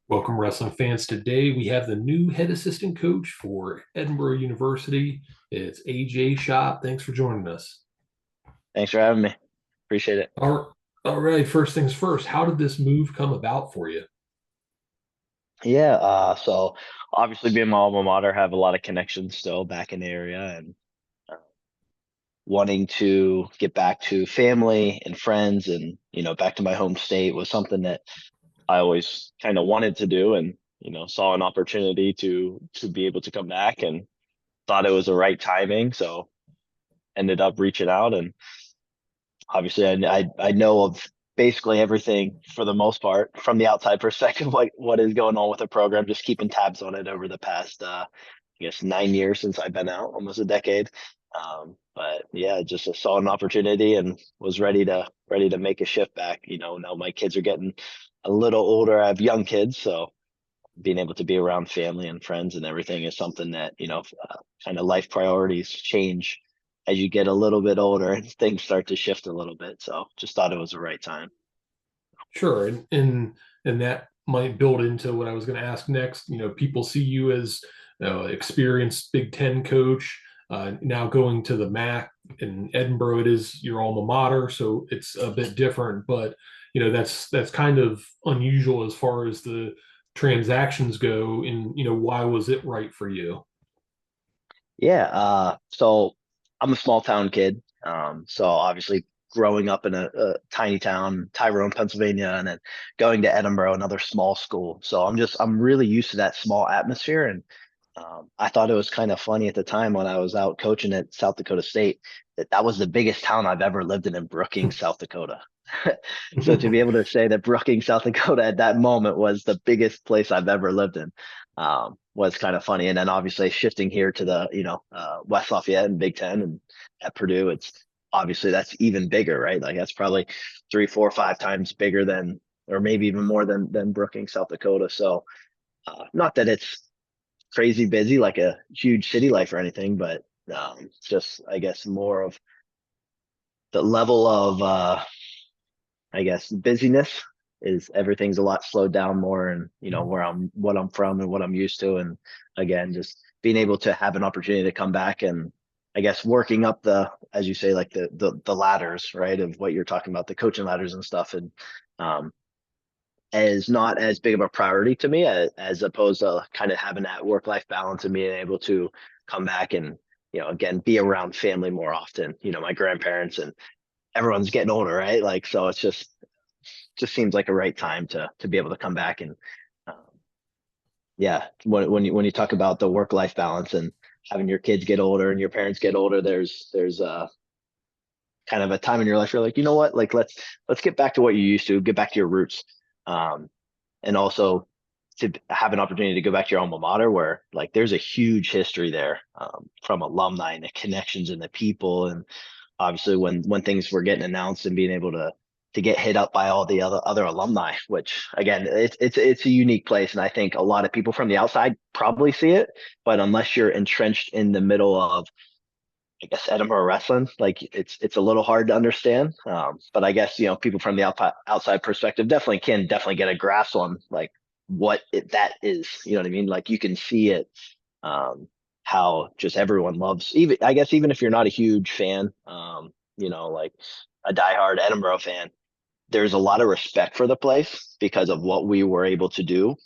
Welcome, wrestling fans. Today we have the new head assistant coach for Edinboro University. It's AJ Schopp. Thanks for joining us. Thanks for having me. Appreciate it. All right, first things first, how did this move come about for you? Yeah, so obviously being my alma mater, have a lot of connections still back in the area and uh, wanting to get back to family and friends and, back to my home state was something that I always kind of wanted to do and, saw an opportunity to be able to come back and thought it was the right timing. So ended up reaching out and obviously I know of basically everything for the most part from the outside perspective, what is going on with the program, just keeping tabs on it over the past I guess 9 years since I've been out, almost a decade. But yeah, just saw an opportunity and was ready to make a shift back. Now my kids are getting a little older. I have young kids, so being able to be around family and friends and everything is something that kind of life priorities change as you get a little bit older and things start to shift a little bit. So just thought it was the right time. Sure, and that might build into what I was going to ask next. People see you as experienced Big Ten coach. Now going to the MAC in Edinboro, it is your alma mater, so it's a bit different. But that's kind of unusual as far as the transactions go. And why was it right for you? Yeah, so I'm a small town kid. So obviously growing up in a tiny town, Tyrone, Pennsylvania, and then going to Edinboro, another small school. So I'm really used to that small atmosphere. And I thought it was kind of funny at the time when I was out coaching at South Dakota State that was the biggest town I've ever lived in Brookings, South Dakota. So to be able to say that Brookings, South Dakota at that moment was the biggest place I've ever lived in was kind of funny. And then obviously shifting here to the, West Lafayette and Big Ten and at Purdue, it's obviously that's even bigger, right? Like that's probably 3, 4, 5 times bigger than, or maybe even more than Brookings, South Dakota. So not that it's crazy busy like a huge city life or anything, but just I guess more of the level of I guess busyness is everything's a lot slowed down more and where what I'm from and what I'm used to. And again, just being able to have an opportunity to come back and I guess working up the, as you say, like the ladders, right, of what you're talking about, the coaching ladders and stuff. And um is not as big of a priority to me as opposed to kind of having that work-life balance and being able to come back and again be around family more often, my grandparents and everyone's getting older, right? Like so it's just seems like a right time to be able to come back and um, yeah, when you talk about the work life balance and having your kids get older and your parents get older, there's kind of a time in your life you're like, you know what, like let's get back to what you used to, get back to your roots, um, and also to have an opportunity to go back to your alma mater where like there's a huge history there, from alumni and the connections and the people and obviously when things were getting announced and being able to get hit up by all the other alumni, which again it's a unique place and I think a lot of people from the outside probably see it, but unless you're entrenched in the middle of I guess Edinburgh wrestling, like it's a little hard to understand. But I guess people from the outside perspective definitely get a grasp on like that is. You know what I mean? Like you can see it, how just everyone loves. Even I guess even if you're not a huge fan, like a diehard Edinburgh fan, there's a lot of respect for the place because of what we were able to do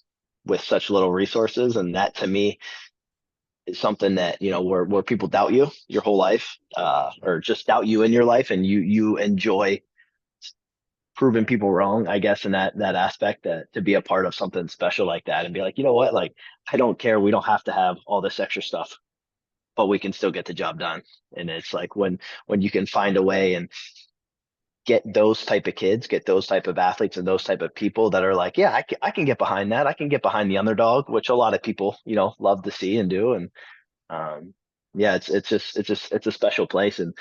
with such little resources, and that to me is something that where people doubt you your whole life, or just doubt you in your life and you enjoy proving people wrong, I guess, in that aspect, that to be a part of something special like that and be like, you know what, like I don't care, we don't have to have all this extra stuff but we can still get the job done. And it's like when you can find a way and get those type of kids, get those type of athletes and those type of people that are like, yeah, I can get behind that, I can get behind the underdog, which a lot of people love to see and do. And um, yeah, it's a special place. And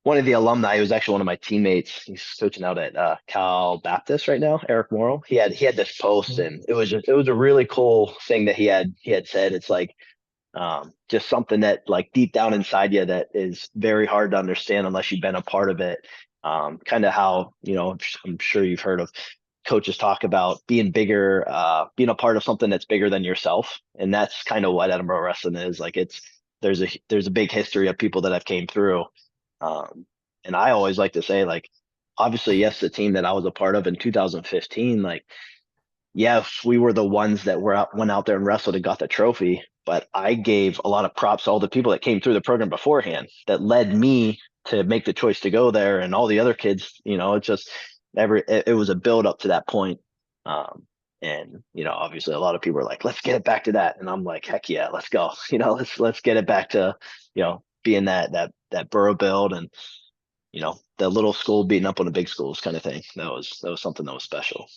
one of the alumni, who was actually one of my teammates, he's coaching out at Cal Baptist right now, Eric Morrow. He had this post, and it was a really cool thing that he had said. It's like just something that like deep down inside you that is very hard to understand unless you've been a part of it. Kind of how I'm sure you've heard of coaches talk about being bigger, being a part of something that's bigger than yourself. And that's kind of what Edinboro wrestling is. Like there's a big history of people that have came through. Um, and I always like to say, like, obviously, yes, the team that I was a part of in 2015, like, yeah, we were the ones that went out there and wrestled and got the trophy. But I gave a lot of props to all the people that came through the program beforehand that led me to make the choice to go there, and all the other kids. It's just it was a build up to that point. And obviously, a lot of people are like, "Let's get it back to that," and I'm like, "Heck yeah, let's go!" Let's get it back to being that Boro build, and the little school beating up on the big schools kind of thing. That was something that was special.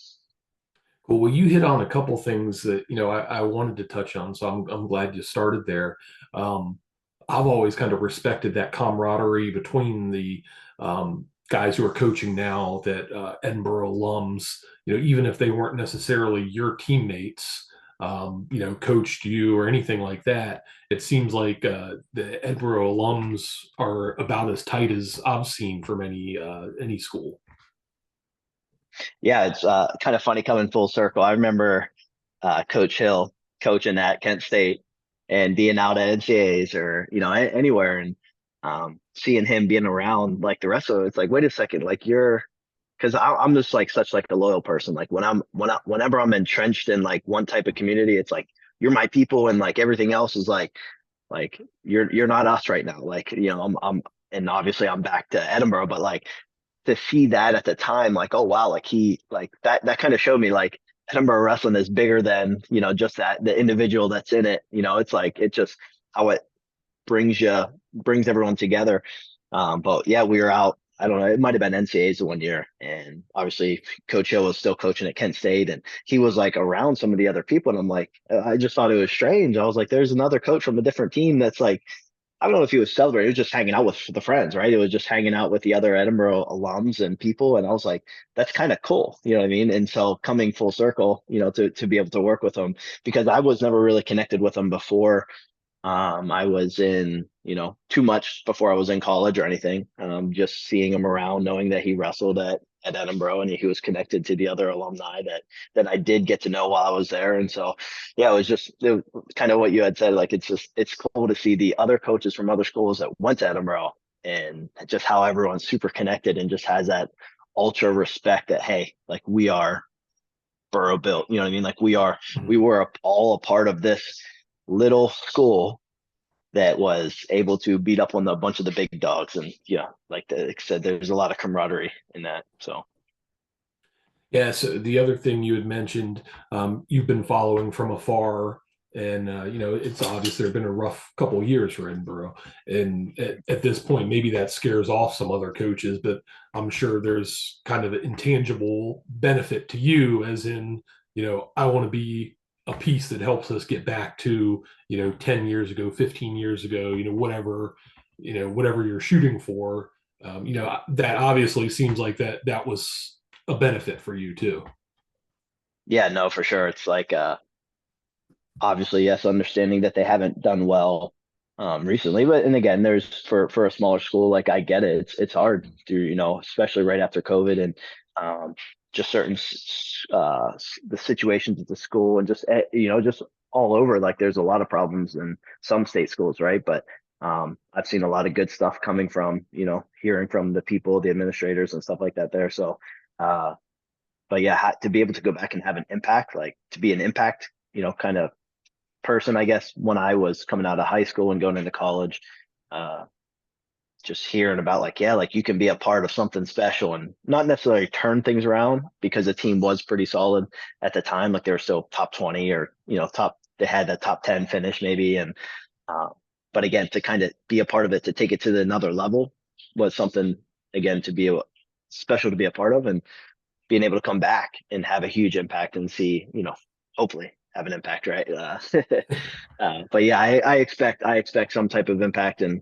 Cool. Well, you hit on a couple things that I wanted to touch on, so I'm glad you started there. Um, I've always kind of respected that camaraderie between the guys who are coaching now, that Edinboro alums. Even if they weren't necessarily your teammates, coached you or anything like that. It seems like the Edinboro alums are about as tight as I've seen from any school. Yeah, it's kind of funny coming full circle. I remember Coach Hill coaching at Kent State and being out at NCAs or anywhere, and seeing him being around like the rest of it. It's like, wait a second, like because I'm just like such like a loyal person. Like whenever I'm entrenched in like one type of community, it's like you're my people, and like everything else is like you're not us right now. Like I'm and obviously I'm back to Edinboro, but like to see that at the time, like, oh wow, like he like that kind of showed me like Edinboro wrestling is bigger than just that the individual that's in it. It's like it just how it brings everyone together. But yeah, we were out. I don't know. It might have been NCA's the one year, and obviously Coach Hill was still coaching at Kent State, and he was like around some of the other people, and I'm like, I just thought it was strange. I was like, there's another coach from a different team that's like I don't know if he was celebrating. He was just hanging out with the friends, right? It was just hanging out with the other Edinboro alums and people. And I was like, that's kind of cool. You know what I mean? And so coming full circle, to be able to work with them because I was never really connected with them before I was in, too much before I was in college or anything. Just seeing him around, knowing that he wrestled at Edinboro and he was connected to the other alumni that I did get to know while I was there. And so, yeah, it was kind of what you had said. Like, it's cool to see the other coaches from other schools that went to Edinboro and just how everyone's super connected and just has that ultra respect that, hey, like we are Boro built, you know what I mean? Like we were all a part of this little school that was able to beat up on a bunch of the big dogs. And yeah, like I said, there's a lot of camaraderie in that. So Yeah, so the other thing you had mentioned, you've been following from afar, and it's obvious there have been a rough couple of years for Edinboro, and at this point, maybe that scares off some other coaches, but I'm sure there's kind of an intangible benefit to you, as in, I want to be a piece that helps us get back to 10 years ago, 15 years ago, whatever you're shooting for. That obviously seems like that was a benefit for you too. yeah, no, for sure. It's like obviously, yes, understanding that they haven't done well recently, but and again, there's for a smaller school, like I get it. It's hard to especially right after COVID and just certain the situations at the school and just just all over. Like there's a lot of problems in some state schools, right? But I've seen a lot of good stuff coming from hearing from the people, the administrators, and stuff like that there. So. But yeah, to be able to go back and have an impact, like to be an impact, kind of person, I guess, when I was coming out of high school and going into college, uh, just hearing about like, yeah, like you can be a part of something special and not necessarily turn things around because the team was pretty solid at the time. Like they were still top 20 or, they had a top 10 finish maybe. And, uh, but again, to kind of be a part of it, to take it to another level was something, again, to be special to be a part of. And being able to come back and have a huge impact and see, hopefully have an impact, right? But yeah, I expect some type of impact and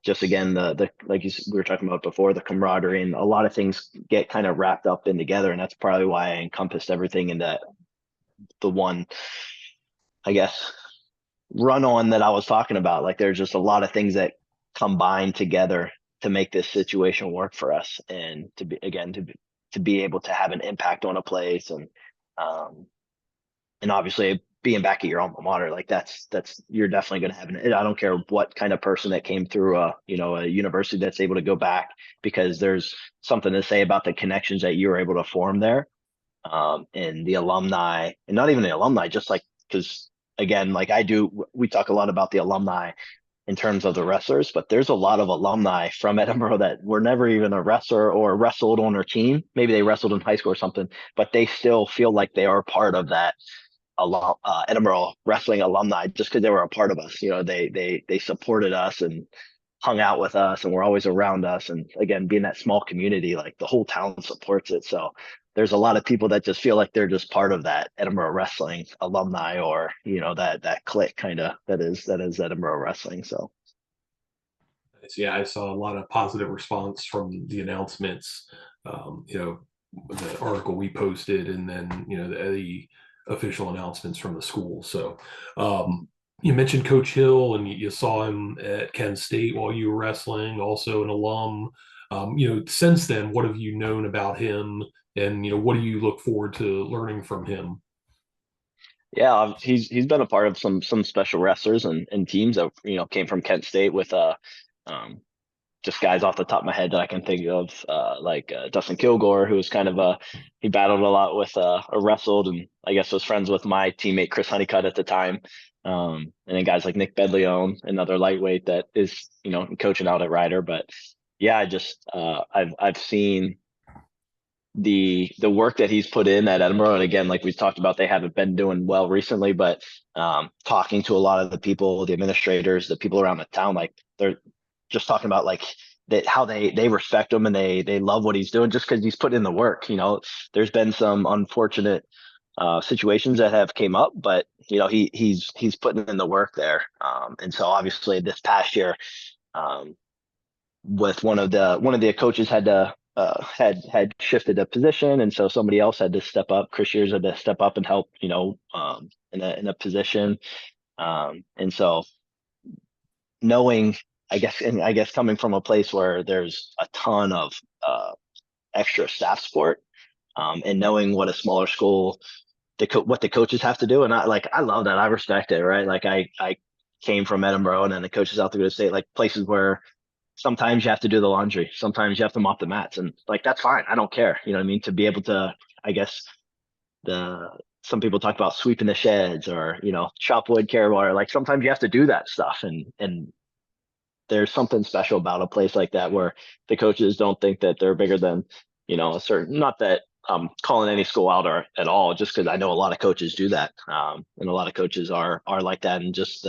just again the like we were talking about before, the camaraderie and a lot of things get kind of wrapped up in together, and that's probably why I encompassed everything in the one, I guess, run on that I was talking about. Like there's just a lot of things that combine together to make this situation work for us, and to be to be able to have an impact on a place, and obviously being back at your alma mater, like that's you're definitely going to have I don't care what kind of person that came through a university that's able to go back, because there's something to say about the connections that you were able to form there, and the alumni, and not even the alumni, just like, because again, like we talk a lot about the alumni in terms of the wrestlers, but there's a lot of alumni from Edinboro that were never even a wrestler or wrestled on our team. Maybe they wrestled in high school or something, but they still feel like they are part of that Edinboro wrestling alumni, just because they were a part of us. They supported us and hung out with us and were always around us. And again, being that small community, like the whole town supports it. So there's a lot of people that just feel like they're just part of that Edinboro wrestling alumni, or that clique kind of that is Edinboro wrestling. So Yeah, I saw a lot of positive response from the announcements. The article we posted, and then the official announcements from the school. So you mentioned Coach Hill, and you saw him at Kent State while you were wrestling, also an alum. Since then, what have you known about him, and what do you look forward to learning from him? yeah, he's been a part of some special wrestlers and teams that came from Kent State with um, just guys off the top of my head that I can think of, like Dustin Kilgore, who was kind of he battled a lot with wrestled, and I guess was friends with my teammate Chris Honeycutt at the time. And then guys like Nick Bedleone, another lightweight that is coaching out at Ryder. But yeah, I've seen the work that he's put in at Edinboro, and again, like we talked about, they haven't been doing well recently, but talking to a lot of the people, the administrators, the people around the town, like they're just talking about like that, how they respect him and they love what he's doing just because he's put in the work. There's been some unfortunate situations that have came up, but he's putting in the work there. And so obviously this past year, with one of the coaches had to had shifted a position, and so somebody else had to step up. Chris Years had to step up and help, in a position. And so knowing, I guess coming from a place where there's a ton of extra staff support, and knowing what a smaller school, what the coaches have to do, and I love that. I respect it, right? Like I came from Edinboro, and then the coaches out to go to state, like places where sometimes you have to do the laundry, sometimes you have to mop the mats, and like that's fine. I don't care. You know what I mean? To be able to, I guess the some people talk about sweeping the sheds, or chop wood, carry water. Like sometimes you have to do that stuff, and there's something special about a place like that where the coaches don't think that they're bigger than a certain. Not that I'm calling any school out or at all, just because I know a lot of coaches do that, and a lot of coaches are like that, and just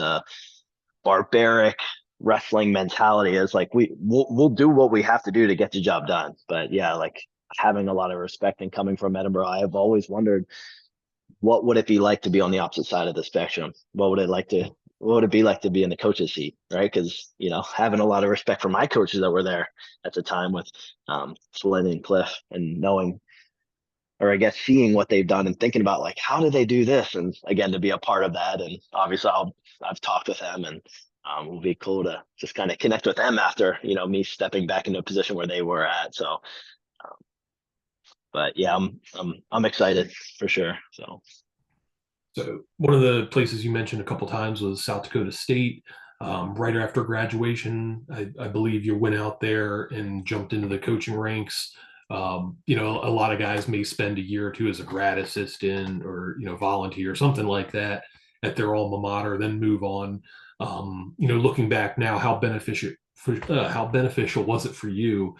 barbaric wrestling mentality is like we'll do what we have to do to get the job done. But yeah, like having a lot of respect and coming from Edinboro, I have always wondered, what would it be like to be on the opposite side of the spectrum? What would it be like to be in the coach's seat, right? Because having a lot of respect for my coaches that were there at the time with Flynn and Cliff, and knowing, or I guess seeing what they've done and thinking about like, how did they do this? And again, to be a part of that. And obviously I've talked with them, and it will be cool to just kind of connect with them after, me stepping back into a position where they were at. So, but yeah, I'm excited for sure. So one of the places you mentioned a couple times was South Dakota State. Right after graduation, I believe you went out there and jumped into the coaching ranks. A lot of guys may spend a year or two as a grad assistant, or volunteer, something like that at their alma mater, then move on. Looking back now, how beneficial was it for you,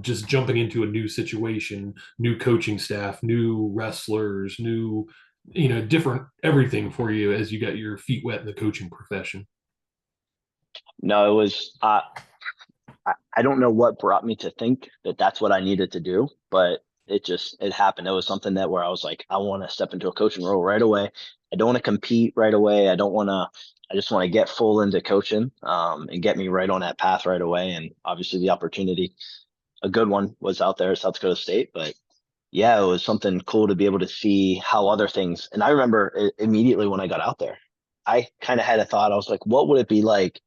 just jumping into a new situation, new coaching staff, new wrestlers, new different everything for you as you got your feet wet in the coaching profession? No, it was I don't know what brought me to think that that's what I needed to do, but it happened. It was something that where I was like, I want to step into a coaching role right away. I don't want to compete right away. I just want to get full into coaching, and get me right on that path right away. And obviously the opportunity, a good one, was out there at South Dakota State. But yeah, it was something cool to be able to see how other things. And I remember immediately when I got out there, I kind of had a thought. I was like, what would it be like,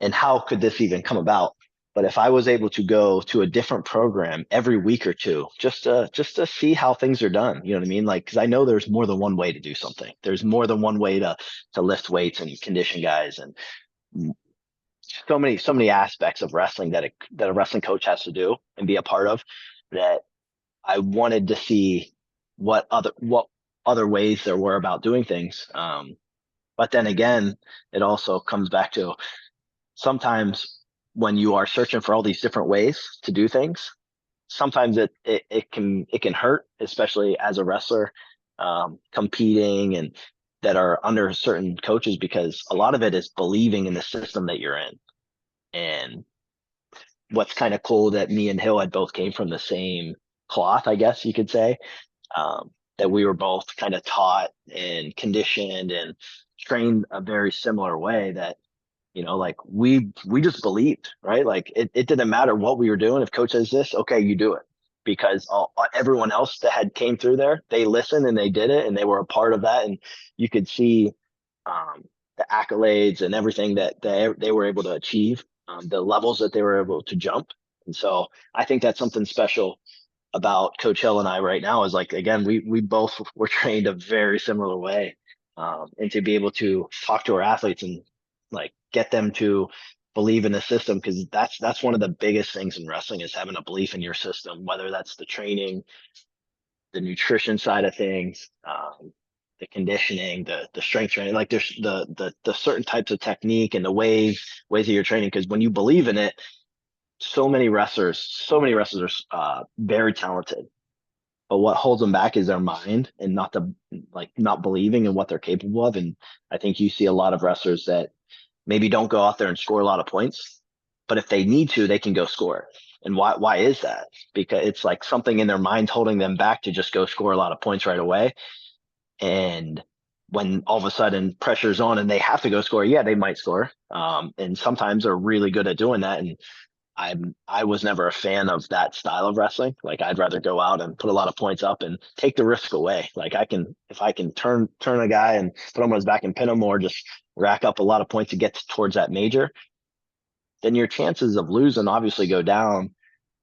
and how could this even come about? But if I was able to go to a different program every week or two, just to see how things are done, you know what I mean? Like, because I know there's more than one way to do something. There's more than one way to lift weights and condition guys, and so many aspects of wrestling that a wrestling coach has to do and be a part of, that I wanted to see what other ways there were about doing things. But then again, it also comes back to sometimes when you are searching for all these different ways to do things, sometimes it can hurt, especially as a wrestler, competing and that are under certain coaches, because a lot of it is believing in the system that you're in. And what's kind of cool that me and Hill had both came from the same cloth, I guess you could say, that we were both kind of taught and conditioned and trained a very similar way, that like we just believed, right? Like it didn't matter what we were doing. If coach says this, okay, you do it, because everyone else that had came through there, they listened and they did it, and they were a part of that. And you could see the accolades and everything that they were able to achieve, the levels that they were able to jump. And so I think that's something special about Coach Hill and I right now, is like, again, we both were trained a very similar way. And to be able to talk to our athletes and like get them to believe in the system, because that's one of the biggest things in wrestling, is having a belief in your system, whether that's the training, the nutrition side of things, the conditioning, the strength training, like there's the certain types of technique and the ways that you're training. Because when you believe in it, so many wrestlers are very talented, but what holds them back is their mind, and not believing in what they're capable of. And I think you see a lot of wrestlers that maybe don't go out there and score a lot of points, but if they need to, they can go score. And why is that? Because it's like something in their mind holding them back to just go score a lot of points right away. And when all of a sudden pressure's on and they have to go score, yeah, they might score. And sometimes they're really good at doing that. And I was never a fan of that style of wrestling. Like, I'd rather go out and put a lot of points up and take the risk away. Like, if I can turn a guy and put him on his back and pin him, or just rack up a lot of points to get towards that major, then your chances of losing obviously go down,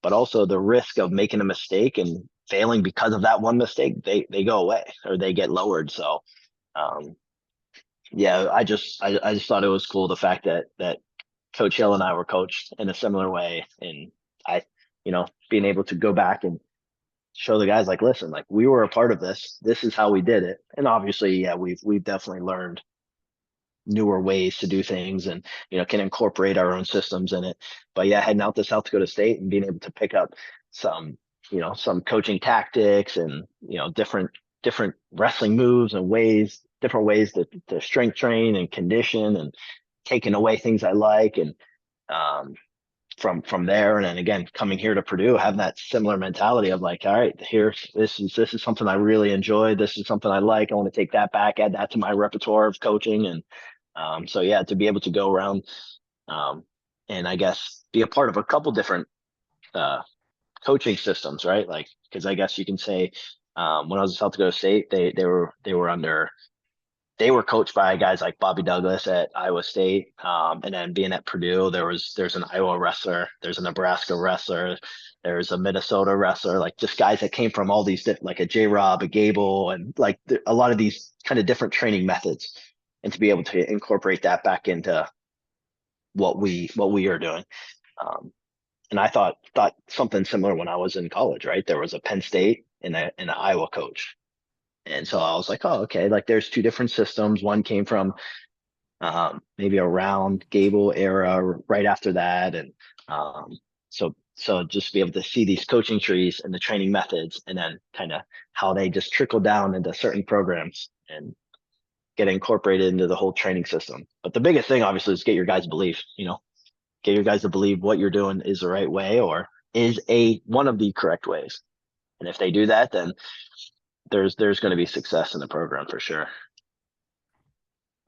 but also the risk of making a mistake and failing because of that one mistake, they go away, or they get lowered. So, um, yeah, I just thought it was cool, the fact that Coach Hill and I were coached in a similar way. And I, being able to go back and show the guys, like, listen, like, we were a part of this. This is how we did it. And obviously, yeah, we've definitely learned newer ways to do things, and can incorporate our own systems in it. But yeah, heading out to South Dakota State and being able to pick up some coaching tactics, and different wrestling moves and different ways to strength train and condition, and taking away things I like. And um, from there, and then again coming here to Purdue, having that similar mentality of like, all right, this is something I really enjoy. This is something I like. I want to take that back, add that to my repertoire of coaching. And so yeah, to be able to go around, um, and I guess be a part of a couple different uh, coaching systems, right? Like, because I guess you can say, when I was at South Dakota State, they were coached by guys like Bobby Douglas at Iowa State. And then being at Purdue, there's an Iowa wrestler, there's a Nebraska wrestler, there's a Minnesota wrestler, like just guys that came from all these different, like a J-Rob, a Gable, and like a lot of these kind of different training methods. And to be able to incorporate that back into what we are doing. Um, and I thought something similar when I was in college, right? There was a Penn State and an Iowa coach. And so I was like, oh, okay, like there's two different systems. One came from maybe around Gable era, right after that. And so just be able to see these coaching trees and the training methods, and then kind of how they just trickle down into certain programs and get incorporated into the whole training system. But the biggest thing, obviously, is get your guys' belief, get your guys to believe what you're doing is the right way, or is one of the correct ways. And if they do that, then there's going to be success in the program for sure.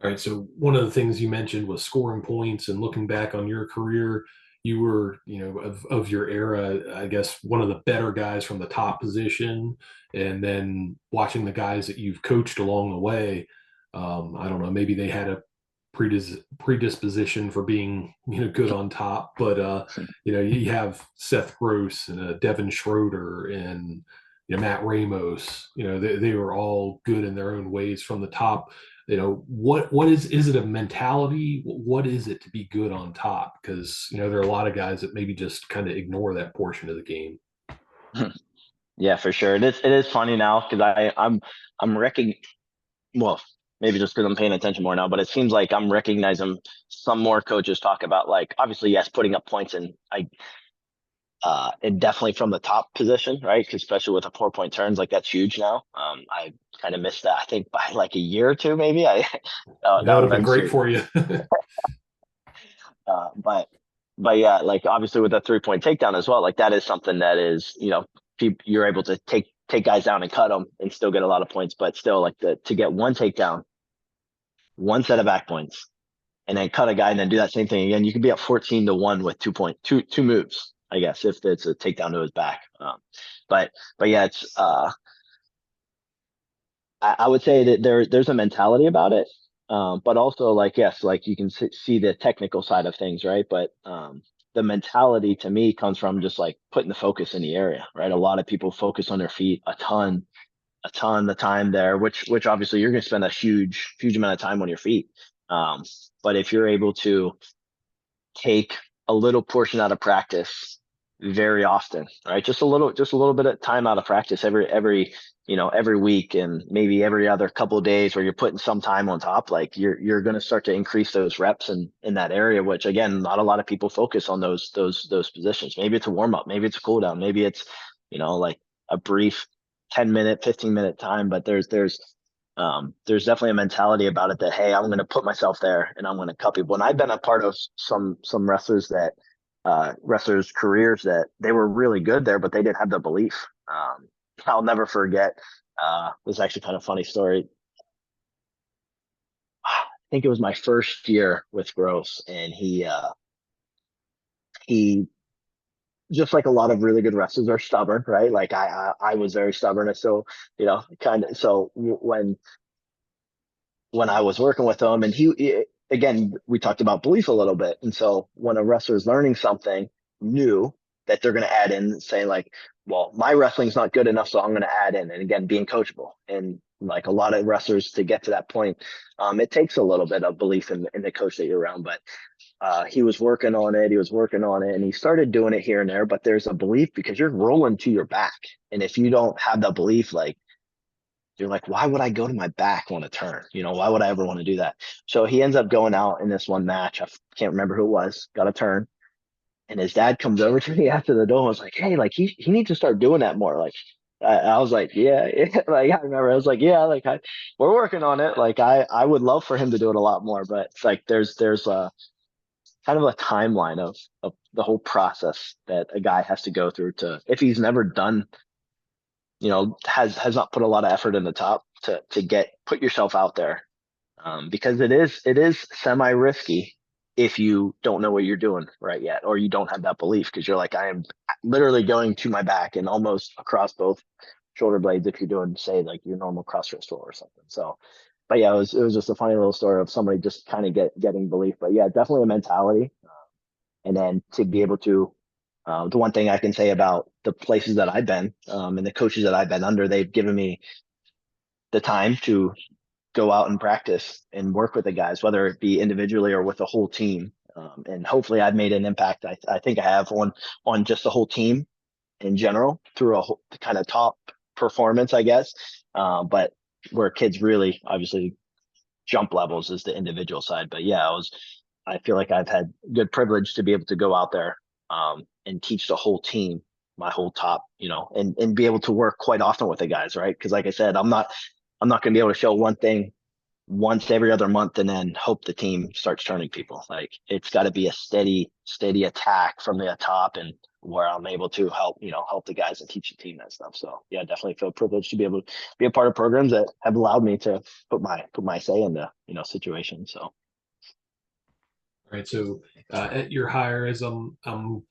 All right. So one of the things you mentioned was scoring points, and looking back on your career, you were, of your era, I guess, one of the better guys from the top position. And then watching the guys that you've coached along the way, I don't know, maybe they had a predisposition for being, good on top. But you have Seth Gross and Devin Schroeder and Matt Ramos. They were all good in their own ways from the top. What is it a mentality? What is it to be good on top? Because there are a lot of guys that maybe just kind of ignore that portion of the game. Yeah, for sure. It is funny now because I'm well, maybe just because I'm paying attention more now, but it seems like I'm recognizing some more coaches talk about, like, obviously, yes, putting up points, and definitely from the top position, right? Because especially with the 4-point turns, like, that's huge now. I kind of missed that. I think by like a year or two, maybe That that would would have have been been great sweet. for you. But yeah, like, obviously with the 3-point takedown as well, like, that is something that is, you're able to take guys down and cut them and still get a lot of points, but still, like, to get one takedown, one set of back points, and then cut a guy and then do that same thing again. You could be up 14-1 with 2 moves, I guess, if it's a takedown to his back. But yeah, it's I would say that there's a mentality about it, but also, like, yes, like, you can see the technical side of things, right? But the mentality to me comes from just like putting the focus in the area, right? A lot of people focus on their feet a ton of time there, which obviously you're going to spend a huge amount of time on your feet. But if you're able to take a little portion out of practice very often, right? Just a little bit of time out of practice every week, and maybe every other couple of days where you're putting some time on top, like, you're going to start to increase those reps in that area, which, again, not a lot of people focus on those positions. Maybe it's a warm up, maybe it's a cool down, maybe it's, like, a brief 10-minute, 15-minute time, but there's definitely a mentality about it that, hey, I'm going to put myself there and I'm going to cut people. And I've been a part of some wrestlers careers that they were really good there, but they didn't have the belief. I'll never forget. This is actually kind of funny story. I think it was my first year with Gross, and he just, like a lot of really good wrestlers, are stubborn, right? Like, I was very stubborn, and so, kind of, so when I was working with him, and again, we talked about belief a little bit. And so when a wrestler is learning something new that they're going to add in, saying, like, well, my wrestling's not good enough, so I'm going to add in, and again, being coachable. And, like, a lot of wrestlers, to get to that point, it takes a little bit of belief in the coach that you're around. But he was working on it. He was working on it, and he started doing it here and there. But there's a belief because you're rolling to your back, and if you don't have that belief, like, you're like, why would I go to my back on a turn? Why would I ever want to do that? So he ends up going out in this one match. I can't remember who it was, got a turn. And his dad comes over to me after the door and was like, hey, like, he needs to start doing that more. Like, I was like, yeah. Like, I remember I was like, yeah, like, we're working on it. Like, I would love for him to do it a lot more, but it's like, there's a kind of a timeline of the whole process that a guy has to go through to, if he's never done, has not put a lot of effort in the top to put yourself out there, because it is semi risky if you don't know what you're doing right yet, or you don't have that belief, because you're like, I am literally going to my back and almost across both shoulder blades if you're doing, say, like, your normal cross wrist roll or something. So, but yeah, it was just a funny little story of somebody just kind of getting belief. But yeah, definitely a mentality, and then to be able to, the one thing I can say about the places that I've been, and the coaches that I've been under, they've given me the time to go out and practice and work with the guys, whether it be individually or with the whole team. And hopefully I've made an impact. I think I have on just the whole team in general through a whole kind of top performance, I guess. But where kids really obviously jump levels is the individual side. But yeah, I feel like I've had good privilege to be able to go out there, and teach the whole team, my whole top, and be able to work quite often with the guys, right? Because, like I said, I'm not going to be able to show one thing once every other month and then hope the team starts turning people. Like, it's got to be a steady attack from the top, and where I'm able to help the guys and teach the team that stuff. So yeah, definitely feel privileged to be able to be a part of programs that have allowed me to put my say into, situations. So. Right. So at your hire, as I'm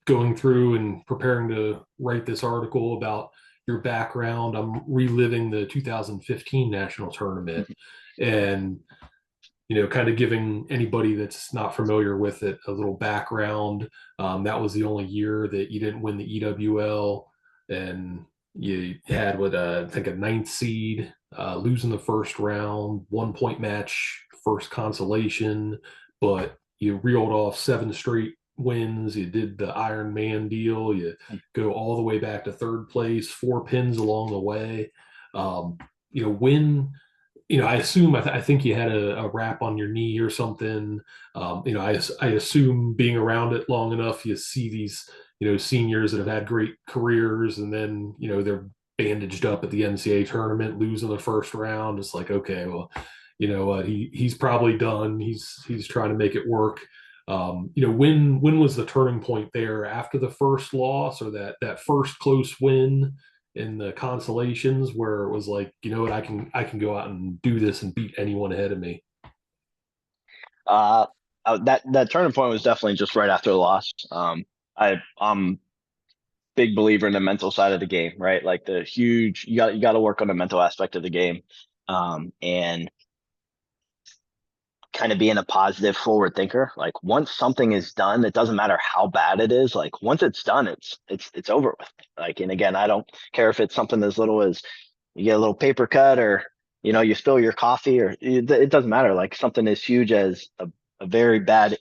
going through and preparing to write this article about your background, I'm reliving the 2015 national tournament, and kind of giving anybody that's not familiar with it a little background. That was the only year that you didn't win the EWL, and you had what I think a ninth seed, losing the first round, 1 point match, first consolation, but you reeled off 7 straight wins. You did the Iron Man deal. You go all the way back to third place, 4 pins along the way. Um, when I assume I think you had a wrap on your knee or something. I assume being around it long enough, you see these seniors that have had great careers, and then they're bandaged up at the NCA tournament, losing the first round. It's like, okay, well, you know what, he's probably done. He's trying to make it work. When was the turning point there after the first loss or that first close win in the consolations where it was like, you know what, I can go out and do this and beat anyone ahead of me? Uh, that turning point was definitely just right after the loss. I'm big believer in the mental side of the game, right? Like the huge, you got to work on the mental aspect of the game, and kind of being a positive forward thinker. Like once something is done, it doesn't matter how bad it is. Like once it's done, it's over with. Like, and again, I don't care if it's something as little as you get a little paper cut, or you spill your coffee, or it doesn't matter. Like something as huge as a very bad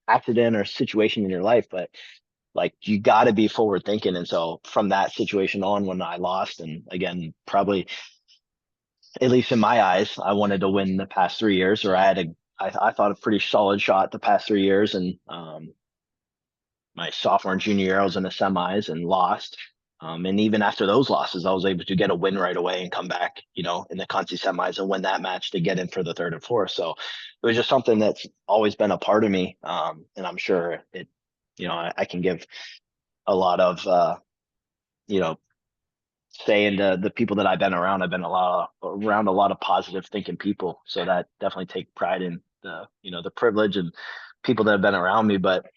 accident or situation in your life, but like you got to be forward thinking. And so from that situation on, when I lost, and again, probably at least in my eyes, I wanted to win the past 3 years, or I thought a pretty solid shot the past 3 years. And my sophomore and junior year, I was in the semis and lost. And even after those losses, I was able to get a win right away and come back, in the Conti semis and win that match to get in for the third and fourth. So it was just something that's always been a part of me. And I'm sure I can give a lot of, you know, saying to the people that I've been around, I've been around a lot of positive thinking people. So that definitely take pride in the privilege and people that have been around me. But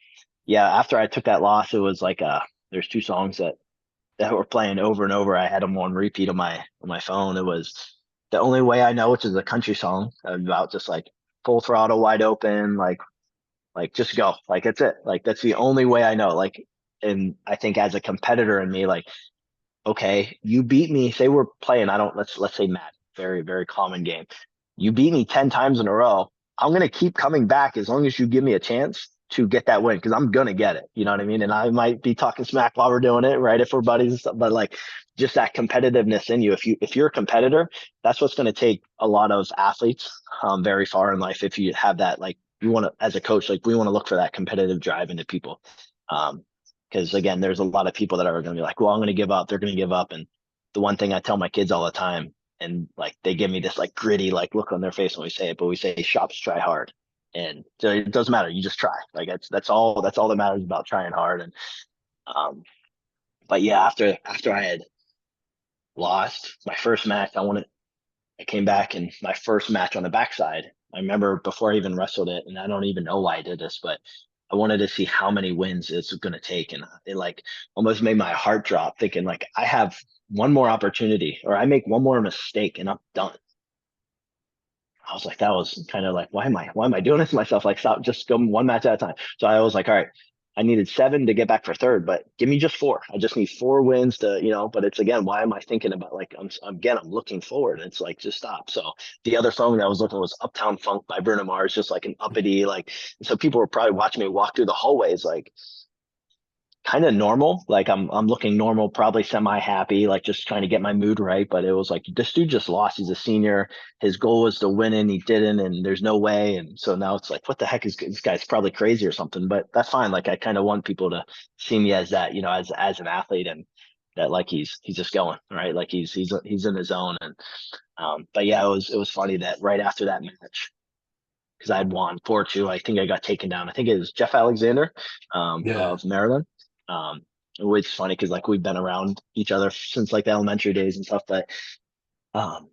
yeah, after I took that loss, it was like there's two songs that were playing over and over. I had them on repeat on my phone. It was The Only Way I Know, which is a country song about just like full throttle, wide open, like just go. Like that's it. Like that's the only way I know. Like, and I think as a competitor in me, like, okay, you beat me. Say we're playing, I don't let's say Matt, very, very common game. You beat me 10 times in a row. I'm gonna keep coming back as long as you give me a chance to get that win, because I'm gonna get it. You know what I mean? And I might be talking smack while we're doing it, right? If we're buddies and stuff, but like just that competitiveness in you. If you're a competitor, that's what's gonna take a lot of athletes very far in life. If you have that, like you want to, as a coach, like we want to look for that competitive drive into people. Um, because again, there's a lot of people that are going to be like, well, I'm going to give up. They're going to give up. And the one thing I tell my kids all the time, and like they give me this like gritty like look on their face when we say it, but we say shops try hard. And so it doesn't matter. You just try. Like that's all that matters about trying hard. And um, but yeah, after I had lost my first match, I came back, and my first match on the backside, I remember before I even wrestled it, and I don't even know why I did this, but I wanted to see how many wins it's going to take. And it like almost made my heart drop, thinking like I have one more opportunity, or I make one more mistake and I'm done. I was like, that was kind of like, why am I doing this to myself? Like, stop, just go one match at a time. So I was like, all right, I needed 7 to get back for third, but give me just 4. I just need 4 wins but it's again, why am I thinking about like, I'm looking forward. It's like, just stop. So the other song that I was looking was Uptown Funk by Bruno Mars, just like an uppity, like, so people were probably watching me walk through the hallways, like, kind of normal. Like I'm looking normal, probably semi happy, like just trying to get my mood right. But it was like this dude just lost. He's a senior. His goal was to win, and he didn't, and there's no way. And so now it's like, what the heck is this guy's probably crazy or something? But that's fine. Like I kind of want people to see me as that, as an athlete, and that like he's just going right. Like he's in his zone. And but yeah, it was funny that right after that match, because I had won 4-2. I think I got taken down. I think it was Jeff Alexander, Yeah. of Maryland. Um, which is funny because like we've been around each other since like the elementary days and stuff. But um,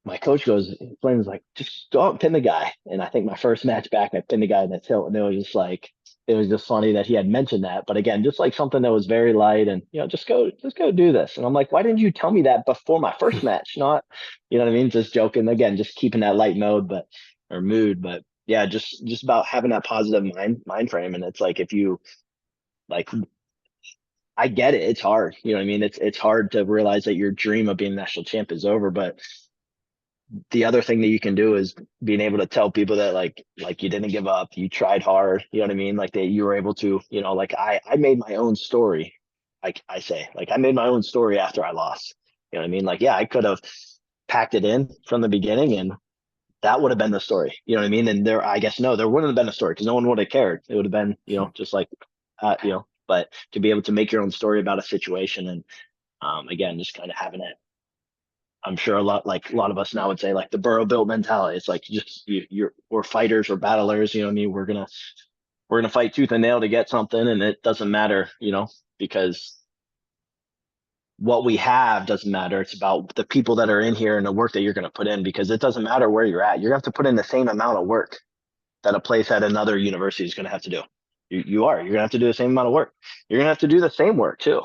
my coach goes, Flames like, just go out and pin the guy. And I think my first match back, I pinned the guy in the tilt, and it was just like it was just funny that he had mentioned that. But again, just like something that was very light and, just go do this. And I'm like, why didn't you tell me that before my first match? Not, you know what I mean? Just joking. Again, just keeping that light mode, or mood. But yeah, just about having that positive mind frame. And it's like, if you like, I get it. It's hard. You know what I mean? It's hard to realize that your dream of being national champ is over, but the other thing that you can do is being able to tell people that like you didn't give up, you tried hard, you know what I mean? Like that you were able to, like I made my own story. Like I say, like I made my own story after I lost. You know what I mean? Like, yeah, I could have packed it in from the beginning and that would have been the story. You know what I mean? And I guess no, there wouldn't have been a story because no one would have cared. It would have been, just like but to be able to make your own story about a situation and again, just kind of having it. I'm sure a lot of us now would say like the Boro built mentality. It's like just we're fighters or battlers. You know what I mean? We're gonna fight tooth and nail to get something, and it doesn't matter, because what we have doesn't matter. It's about the people that are in here and the work that you're gonna put in. Because it doesn't matter where you're at. You're gonna have to put in the same amount of work that a place at another university is gonna have to do. You're gonna have to do the same amount of work. You're gonna have to do the same work too.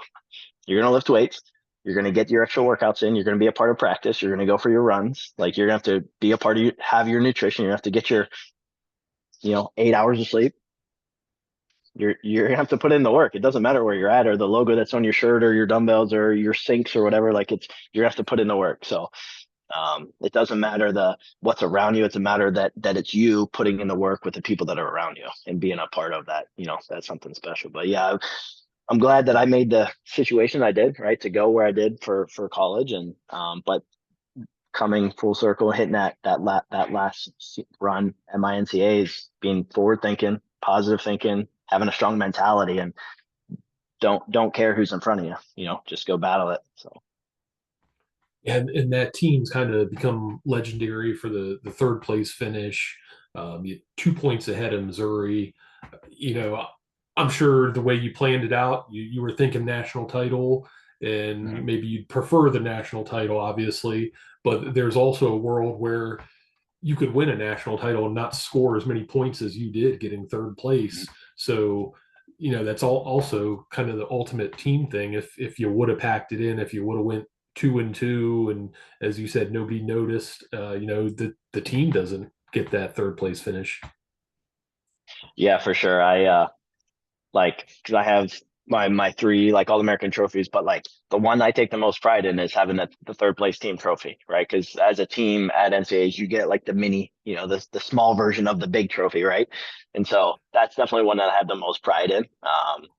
You're going to lift weights. You're going to get your extra workouts in. You're going to be a part of practice. You're going to go for your runs. Like you're going to have to be a part of have your nutrition. You're going to have to get your, 8 hours of sleep. You're going to have to put in the work. It doesn't matter where you're at or the logo that's on your shirt or your dumbbells or your sinks or whatever. Like you're going to have to put in the work. So it doesn't matter what's around you. It's a matter that it's you putting in the work with the people that are around you and being a part of that. That's something special. But yeah, I'm glad that I made the situation I did, right, to go where I did for college, and but coming full circle, hitting that last run at my NCAs, being forward thinking, positive thinking, having a strong mentality, and don't care who's in front of you, just go battle it. So And that team's kind of become legendary for the third place finish. 2 points ahead of Missouri. You know, I'm sure the way you planned it out, you were thinking national title, and maybe you'd prefer the national title, obviously. But there's also a world where you could win a national title and not score as many points as you did getting third place. So, that's also kind of the ultimate team thing. If you would have packed it in, if you would have went 2-2, and as you said, nobody noticed, the team doesn't get that third place finish. yeah, for sure. Because I have my three like All-American trophies, but like the one I take the most pride in is having the third place team trophy, right? Because as a team at NCAAs, you get like the mini, the small version of the big trophy, right? And so that's definitely one that I have the most pride in.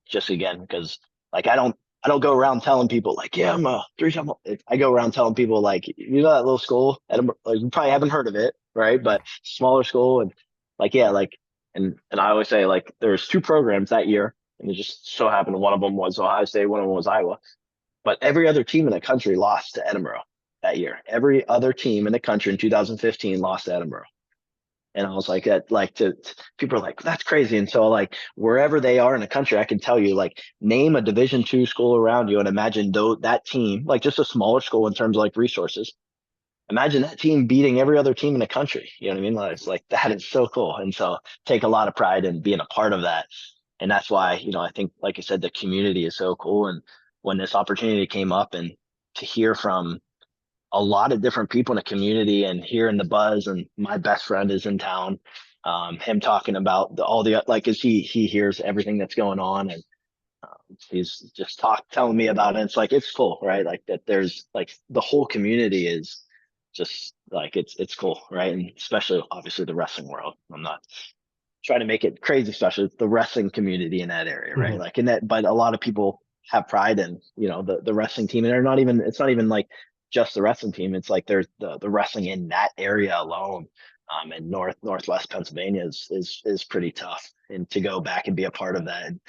Just again, because like I don't go around telling people like, yeah, I'm a three-time. I go around telling people like, that little school, Edinboro, like, you probably haven't heard of it, right? But smaller school and like, yeah, like, and I always say like there's two programs that year, and it just so happened one of them was Ohio State, one of them was Iowa. But every other team in the country lost to Edinboro that year. Every other team in the country in 2015 lost to Edinboro. And I was like, that, like, people are like, that's crazy. And so, like, wherever they are in the country, I can tell you, like, name a Division II school around you and imagine that team, like, just a smaller school in terms of like resources. Imagine that team beating every other team in the country. You know what I mean? Like, it's like that is so cool. And so, take a lot of pride in being a part of that. And that's why, I think, like I said, the community is so cool. And when this opportunity came up and to hear from a lot of different people in the community and hearing the buzz, and my best friend is in town, him talking about all the, like, as he hears everything that's going on, and he's just telling me about it. It's like, it's cool, right? Like that there's like the whole community is just like, it's cool, right? And especially obviously the wrestling world. I'm not trying to make it crazy special. It's the wrestling community in that area, right? Mhm. Like in that, but a lot of people have pride in, the wrestling team, and it's not even like just the wrestling team. It's like there's the wrestling in that area alone. And Northwest Pennsylvania is pretty tough, and to go back and be a part of that, and,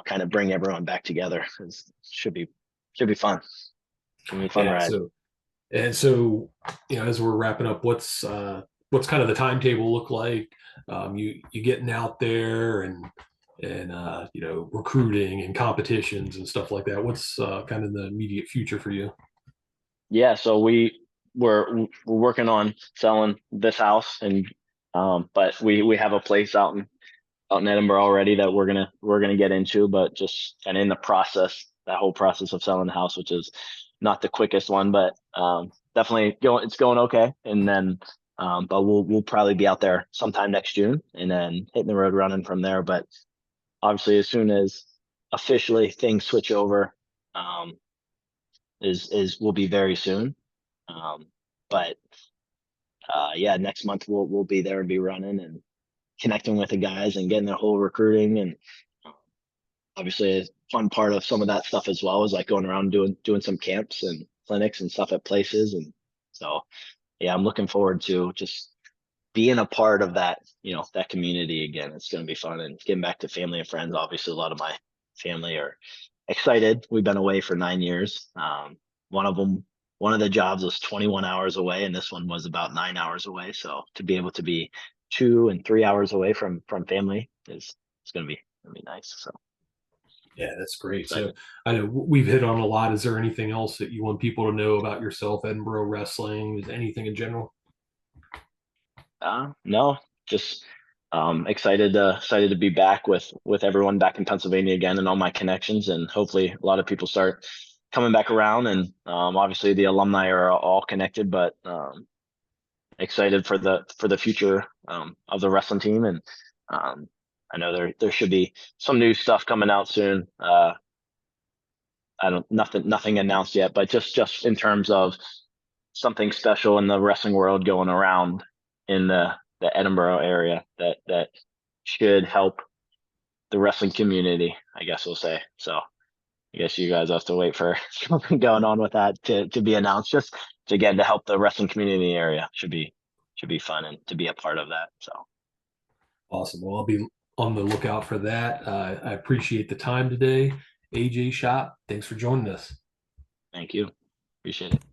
kind of bring everyone back together should be fun. Should be a fun Yeah. ride. So, as we're wrapping up, what's kind of the timetable look like? You getting out there and recruiting and competitions and stuff like that. What's kind of the immediate future for you? Yeah, so we're working on selling this house, and but we have a place out out in Edinboro already that we're gonna get into, but just kind of in the process, that whole process of selling the house, which is not the quickest one, but definitely going. It's going okay, and then but we'll probably be out there sometime next June, and then hitting the road running from there. But obviously, as soon as officially things switch over, um, is will be very soon. Um, but yeah, next month we'll be there and be running and connecting with the guys and getting their whole recruiting and obviously a fun part of some of that stuff as well is like going around doing some camps and clinics and stuff at places. And so yeah, I'm looking forward to just being a part of that, that community again. It's going to be fun and getting back to family and friends. Obviously, a lot of my family are excited. We've been away for 9 years. One of them, one of the jobs was 21 hours away, and this one was about 9 hours away. So to be able to be 2 and 3 hours away from family is it's gonna be nice. So Yeah, that's great. So excited. I know we've hit on a lot. Is there anything else that you want people to know about yourself, Edinboro wrestling? Is anything in general? No, just excited to be back with everyone back in Pennsylvania again and all my connections, and hopefully a lot of people start coming back around. And obviously the alumni are all connected, but excited for the future of the wrestling team. And um, I know there should be some new stuff coming out soon. I don't nothing announced yet, but just in terms of something special in the wrestling world going around in the Edinboro area that should help the wrestling community, I guess we'll say. So I guess you guys have to wait for something going on with that to be announced. Just to again to help the wrestling community area should be fun and to be a part of that. So Awesome. Well, I'll be on the lookout for that. I appreciate the time today. AJ Schopp, thanks for joining us. thank you. Appreciate it.